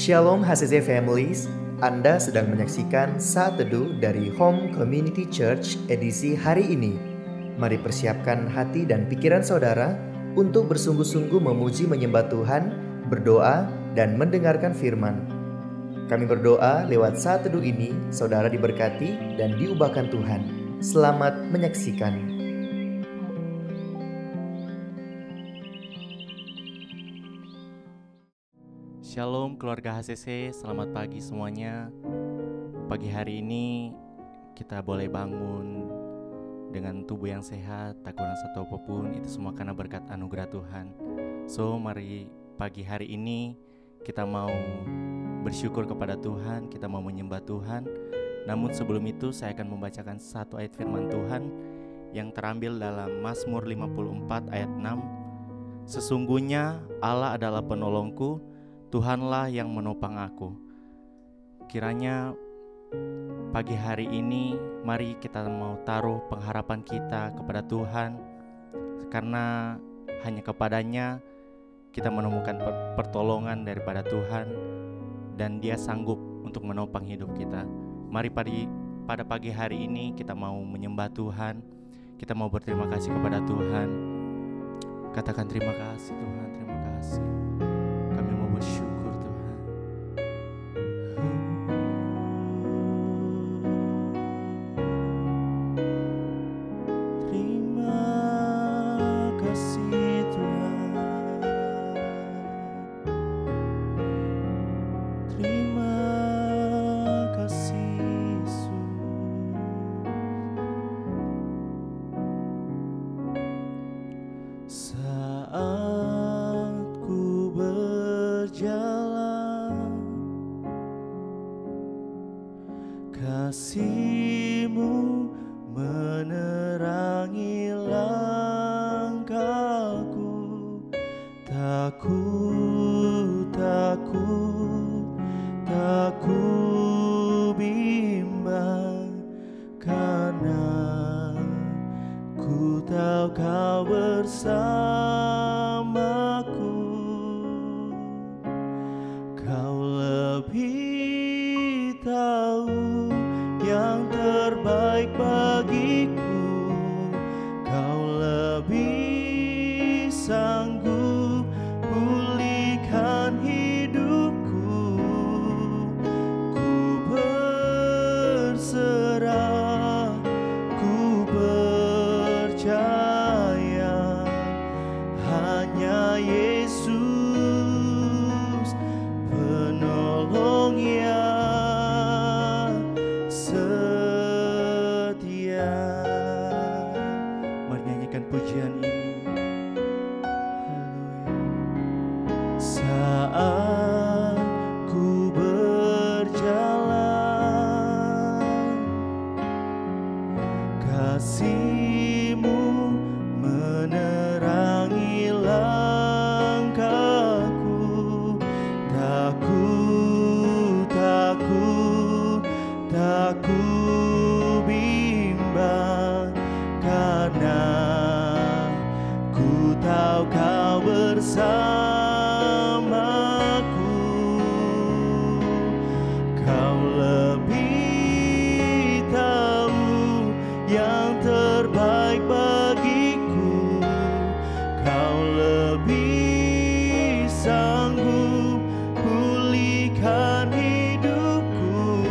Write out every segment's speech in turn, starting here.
Shalom HCC Families, Anda sedang menyaksikan Saat Teduh dari Home Community Church edisi hari ini. Mari persiapkan hati dan pikiran saudara untuk bersungguh-sungguh memuji menyembah Tuhan, berdoa, dan mendengarkan firman. Kami berdoa lewat Saat Teduh ini, saudara diberkati dan diubahkan Tuhan. Selamat menyaksikan. Shalom keluarga HCC, selamat pagi semuanya. Pagi hari ini kita boleh bangun dengan tubuh yang sehat, tak kurang satu apapun. Itu semua karena berkat anugerah Tuhan. So mari pagi hari ini kita mau bersyukur kepada Tuhan, kita mau menyembah Tuhan. Namun sebelum itu saya akan membacakan satu ayat firman Tuhan yang terambil dalam Mazmur 54 ayat 6. Sesungguhnya Allah adalah penolongku, Tuhanlah yang menopang aku. Kiranya pagi hari ini mari kita mau taruh pengharapan kita kepada Tuhan, karena hanya kepadanya kita menemukan pertolongan daripada Tuhan, dan Dia sanggup untuk menopang hidup kita. Mari pada pagi hari ini kita mau menyembah Tuhan, kita mau berterima kasih kepada Tuhan. Katakan terima kasih Tuhan, terima kasih. Kami mau bersyukur Tuhan. Terima kasih Tuhan. Terima kasih Yesus. Saat ku berjalan, kasih-Mu menerangi langkahku. Takut, tak ku bimbang, karena ku tahu Kau bersamaku. Kau lebih tahu yang terbaik bagiku. Kau lebih sanggup pulihkan hidupku. Ku berserah, ku percaya hanya Yesus penolong yang setia. Mari nyanyikan pujian ini. Haleluya. Saat ku berjalan, kasih-Mu menerangi langkahku. Takut, tak ku bimbang, karena ku tahu Kau bersamaku. Kau lebih tahu yang terbaik bagiku. Kau lebih sanggup pulihkan hidupku.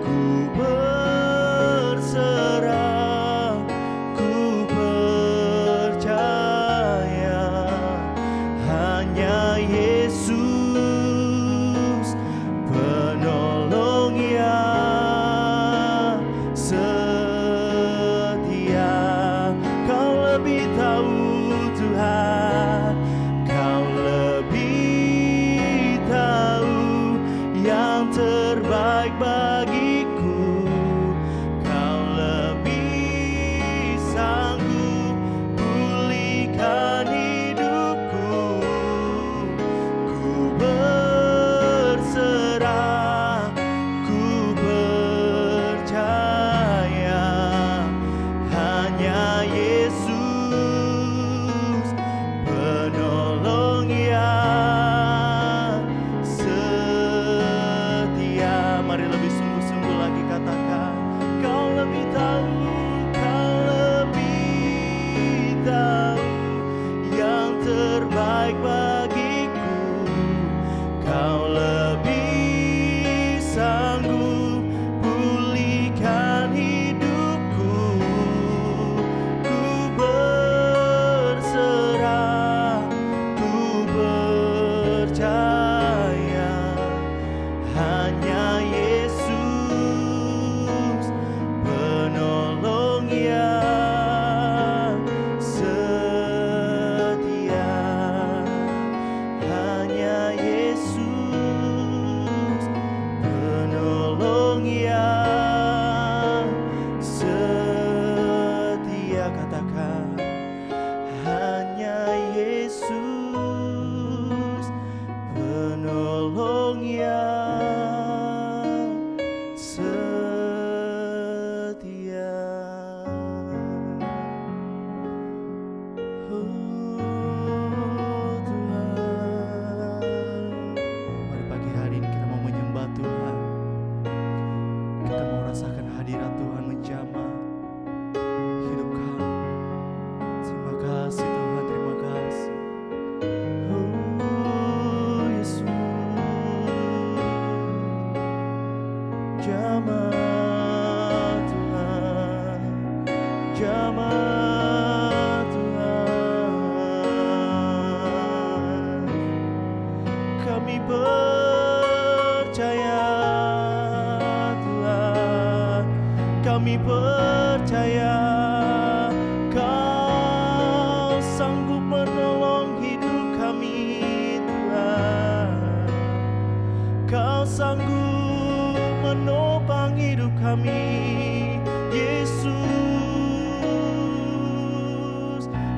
Ku berserah, ku percaya hanya Yesus penolong yang setia. Kau lebih tahu Tuhan, Kau lebih tahu yang terbaik bagiku. Kau lebih sanggup pulihkan hidupku. Ku berserah, ku percaya hanya Yesus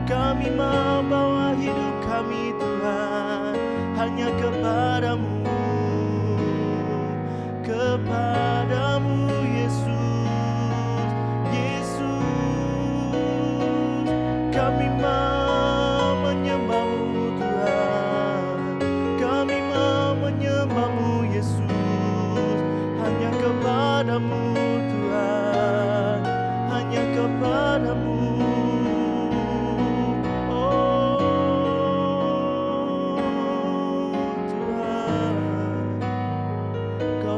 Kami membawa hidup kami Tuhan hanya kepadamu, kepadamu Yesus, Yesus. Kami mau menyembahmu Tuhan, kami mau menyembahmu Yesus, hanya kepadamu Tuhan, hanya kepadamu.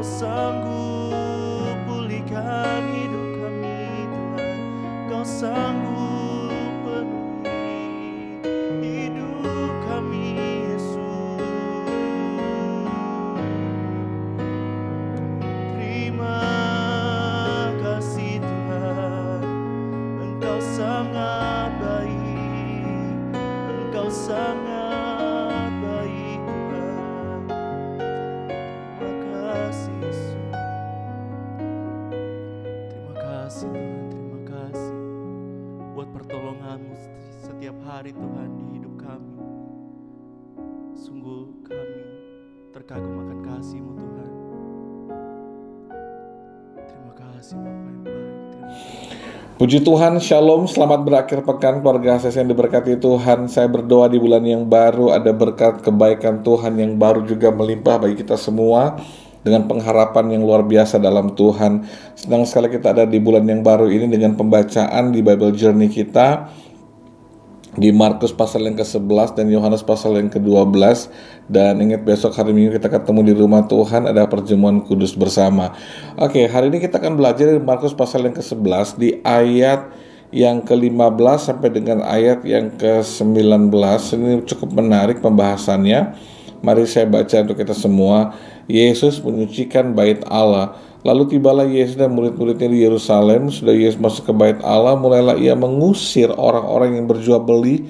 Kau sanggup pulihkan hidup kami Tuhan, Kau sanggup penuhi hidup kami Yesus. Terima kasih Tuhan, Engkau sangat baik, Engkau sangat baik Tuhan. Terima kasih Tuhan, terima kasih buat pertolongan-Mu setiap hari Tuhan di hidup kami. Sungguh kami terkagum akan kasih-Mu Tuhan. Terima kasih Bapa yang baik, terima kasih. Puji Tuhan, Shalom, selamat berakhir pekan keluarga HCC yang diberkati Tuhan. Saya berdoa di bulan yang baru ada berkat kebaikan Tuhan yang baru juga melimpah bagi kita semua, dengan pengharapan yang luar biasa dalam Tuhan. Senang sekali kita ada di bulan yang baru ini dengan pembacaan di Bible Journey kita di Markus pasal yang ke-11 dan Yohanes pasal yang ke-12. Dan ingat, besok hari Minggu kita ketemu di rumah Tuhan, ada perjamuan kudus bersama. Oke, hari ini kita akan belajar di Markus pasal yang ke-11 di ayat yang ke-15 sampai dengan ayat yang ke-19. Ini cukup menarik pembahasannya. Mari saya baca untuk kita semua. Yesus menyucikan bait Allah. Lalu tibalah Yesus dan murid-muridnya di Yerusalem. Sudah Yesus masuk ke bait Allah, mulailah ia mengusir orang-orang yang berjual beli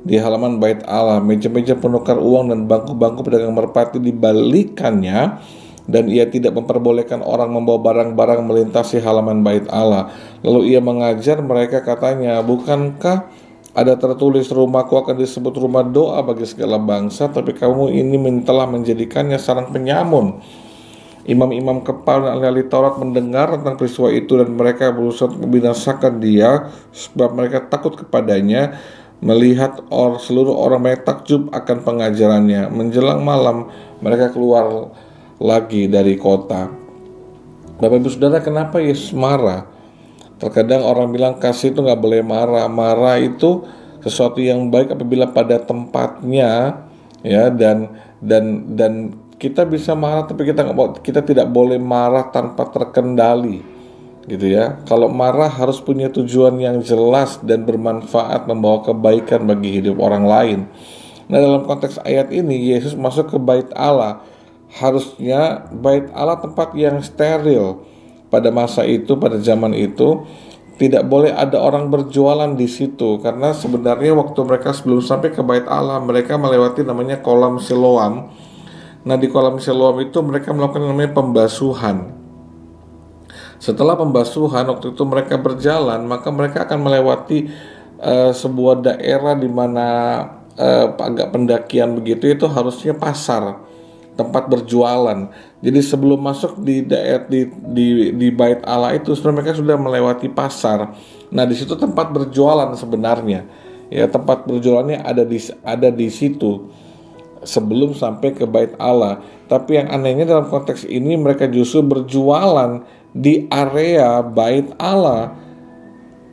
di halaman bait Allah. Meja-meja penukar uang dan bangku-bangku pedagang merpati dibalikannya, dan ia tidak memperbolehkan orang membawa barang-barang melintasi halaman bait Allah. Lalu ia mengajar mereka, katanya, bukankah ada tertulis, rumahku akan disebut rumah doa bagi segala bangsa, tapi kamu ini telah menjadikannya sarang penyamun. Imam-imam kepala dan ahli Taurat mendengar tentang peristiwa itu, dan mereka berusaha untuk membinasakan dia, sebab mereka takut kepadanya, melihat seluruh orang mereka takjub akan pengajarannya. Menjelang malam mereka keluar lagi dari kota. Bapak Ibu Saudara, kenapa Yesus marah? Terkadang orang bilang kasih itu nggak boleh marah. Marah itu sesuatu yang baik apabila pada tempatnya, ya, dan kita bisa marah, tapi kita tidak boleh marah tanpa terkendali, gitu ya. Kalau marah harus punya tujuan yang jelas dan bermanfaat, membawa kebaikan bagi hidup orang lain. Nah, dalam konteks ayat ini Yesus masuk ke bait Allah. Harusnya bait Allah tempat yang steril. Pada masa itu, pada zaman itu, tidak boleh ada orang berjualan di situ, karena sebenarnya waktu mereka sebelum sampai ke bait Allah, mereka melewati namanya kolam Siloam. Nah, di kolam Siloam itu mereka melakukan namanya pembasuhan. Setelah pembasuhan, waktu itu mereka berjalan, maka mereka akan melewati sebuah daerah di mana agak pendakian begitu, itu harusnya pasar, tempat berjualan. Jadi sebelum masuk di daerah di bait Allah itu, sebenarnya mereka sudah melewati pasar. Nah, di situ tempat berjualan sebenarnya. Ya, tempat berjualannya ada di situ sebelum sampai ke bait Allah. Tapi yang anehnya dalam konteks ini, mereka justru berjualan di area bait Allah.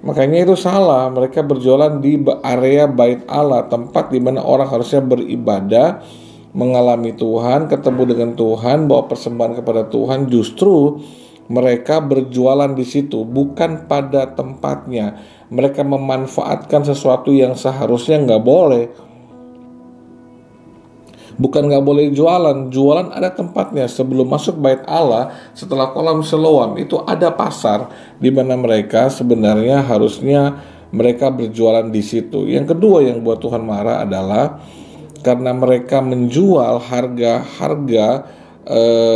Makanya itu salah. Mereka berjualan di area bait Allah, tempat di mana orang harusnya beribadah, mengalami Tuhan, ketemu dengan Tuhan, bawa persembahan kepada Tuhan. Justru mereka berjualan di situ, bukan pada tempatnya. Mereka memanfaatkan sesuatu yang seharusnya nggak boleh. Bukan nggak boleh jualan ada tempatnya. Sebelum masuk bait Allah, setelah kolam Siloam itu ada pasar di mana mereka sebenarnya harusnya mereka berjualan di situ. Yang kedua yang buat Tuhan marah adalah karena mereka menjual harga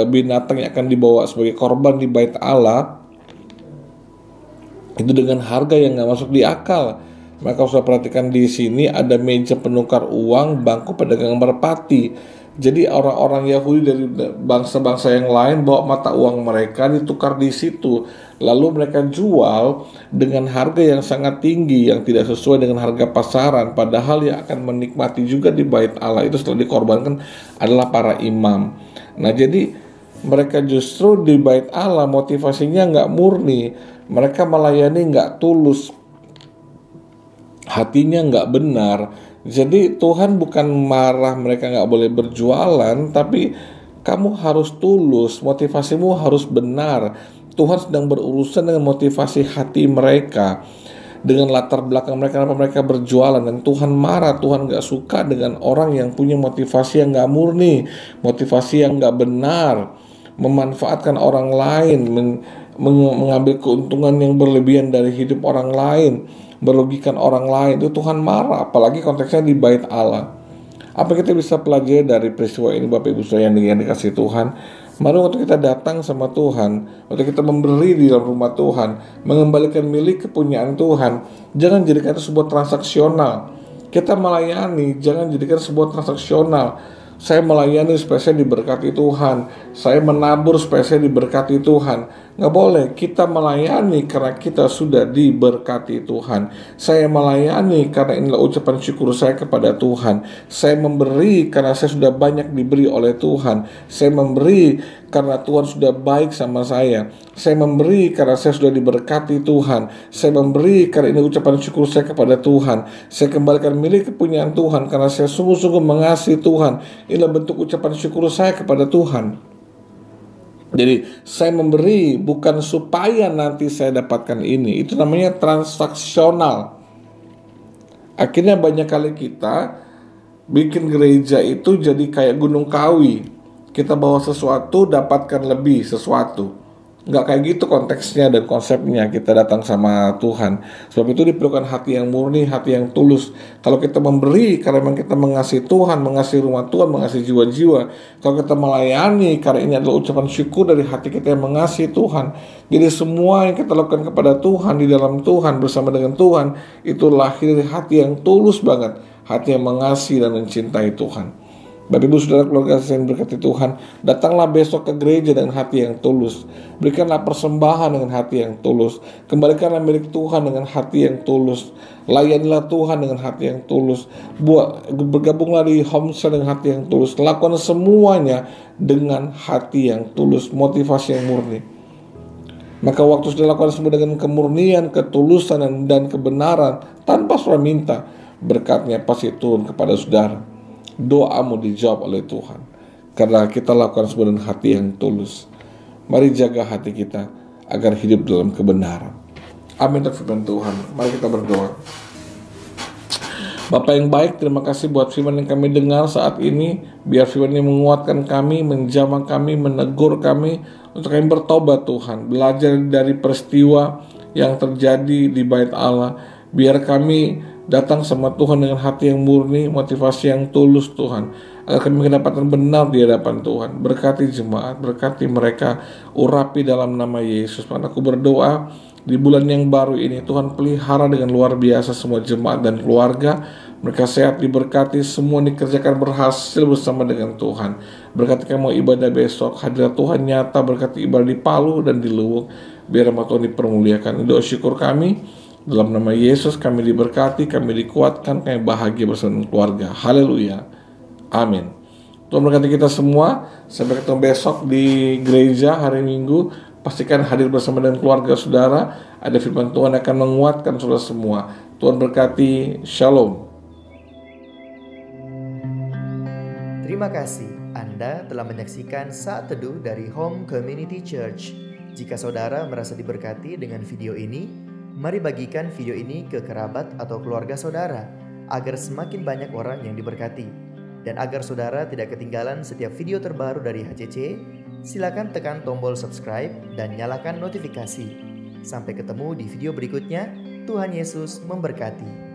binatang yang akan dibawa sebagai korban di bait Allah itu dengan harga yang nggak masuk di akal. Maka sudah perhatikan di sini ada meja penukar uang, bangku pedagang merpati. Jadi orang-orang Yahudi dari bangsa-bangsa yang lain bawa mata uang mereka ditukar di situ. Lalu mereka jual dengan harga yang sangat tinggi yang tidak sesuai dengan harga pasaran. Padahal yang akan menikmati juga di bait Allah itu setelah dikorbankan adalah para imam. Nah jadi mereka justru di bait Allah motivasinya nggak murni. Mereka melayani nggak tulus, hatinya nggak benar. Jadi Tuhan bukan marah mereka nggak boleh berjualan, tapi kamu harus tulus, motivasimu harus benar. Tuhan sedang berurusan dengan motivasi hati mereka, dengan latar belakang mereka, kenapa mereka berjualan. Dan Tuhan marah, Tuhan nggak suka dengan orang yang punya motivasi yang nggak murni, motivasi yang nggak benar, memanfaatkan orang lain, mengambil keuntungan yang berlebihan dari hidup orang lain, merugikan orang lain. Itu Tuhan marah, apalagi konteksnya di bait Allah. Apa kita bisa pelajari dari peristiwa ini, Bapak Ibu Saudara yang dikasih Tuhan? Mari waktu kita datang sama Tuhan, waktu kita memberi di dalam rumah Tuhan, mengembalikan milik kepunyaan Tuhan, jangan jadikan itu sebuah transaksional. Kita melayani, jangan jadikan sebuah transaksional. Saya melayani supaya saya diberkati Tuhan, saya menabur supaya saya diberkati Tuhan. Nggak boleh, kita melayani karena kita sudah diberkati Tuhan. Saya melayani karena inilah ucapan syukur saya kepada Tuhan. Saya memberi karena saya sudah banyak diberi oleh Tuhan. Saya memberi karena Tuhan sudah baik sama saya. Saya memberi karena saya sudah diberkati Tuhan. Saya memberi karena ini ucapan syukur saya kepada Tuhan. Saya kembalikan milik kepunyaan Tuhan karena saya sungguh-sungguh mengasihi Tuhan. Inilah bentuk ucapan syukur saya kepada Tuhan. Jadi saya memberi bukan supaya nanti saya dapatkan ini. Itu namanya transaksional. Akhirnya banyak kali kita bikin gereja itu jadi kayak gunung kawi. Kita bawa sesuatu, dapatkan lebih sesuatu. Nggak kayak gitu konteksnya dan konsepnya kita datang sama Tuhan. Sebab itu diperlukan hati yang murni, hati yang tulus. Kalau kita memberi karena memang kita mengasihi Tuhan, mengasihi rumah Tuhan, mengasihi jiwa-jiwa. Kalau kita melayani karena ini adalah ucapan syukur dari hati kita yang mengasihi Tuhan. Jadi semua yang kita lakukan kepada Tuhan, di dalam Tuhan, bersama dengan Tuhan, itu lahir dari hati yang tulus banget. Hati yang mengasihi dan mencintai Tuhan. Bapak Ibu Saudara keluarga yang berkati Tuhan, datanglah besok ke gereja dengan hati yang tulus. Berikanlah persembahan dengan hati yang tulus. Kembalikanlah milik Tuhan dengan hati yang tulus. Layanilah Tuhan dengan hati yang tulus. Bergabunglah di Homesel dengan hati yang tulus. Lakukan semuanya dengan hati yang tulus, motivasi yang murni. Maka waktu sudah lakukan semua dengan kemurnian, ketulusan dan kebenaran, tanpa saudara minta, berkatnya pasti turun kepada saudara. Doamu dijawab oleh Tuhan karena kita lakukan semua dengan hati yang tulus. Mari jaga hati kita agar hidup dalam kebenaran. Amin. Firman Tuhan, mari kita berdoa. Bapa yang baik, terima kasih buat firman yang kami dengar saat ini. Biar firman ini menguatkan kami, menjamah kami, menegur kami untuk kami bertobat Tuhan. Belajar dari peristiwa yang terjadi di bait Allah. Biar kami datang sama Tuhan dengan hati yang murni, motivasi yang tulus Tuhan, agar kami kedapatan benar di hadapan Tuhan. Berkati jemaat, berkati mereka, urapi dalam nama Yesus. Aku berdoa di bulan yang baru ini Tuhan pelihara dengan luar biasa semua jemaat dan keluarga. Mereka sehat, diberkati, semua dikerjakan berhasil bersama dengan Tuhan. Berkati kamu ibadah besok, hadirat Tuhan nyata, berkati ibadah di Palu dan di Luwuk. Biar nama Tuhan dipermuliakan. Doa syukur kami dalam nama Yesus, kami diberkati, kami dikuatkan, kami bahagia bersama keluarga. Haleluya. Amin. Tuhan berkati kita semua. Sampai ketemu besok di gereja hari Minggu. Pastikan hadir bersama dengan keluarga saudara. Ada firman Tuhan akan menguatkan saudara semua. Tuhan berkati. Shalom. Terima kasih Anda telah menyaksikan Saat Teduh dari Home Community Church. Jika saudara merasa diberkati dengan video ini, mari bagikan video ini ke kerabat atau keluarga saudara agar semakin banyak orang yang diberkati. Dan agar saudara tidak ketinggalan setiap video terbaru dari HCC, silakan tekan tombol subscribe dan nyalakan notifikasi. Sampai ketemu di video berikutnya. Tuhan Yesus memberkati.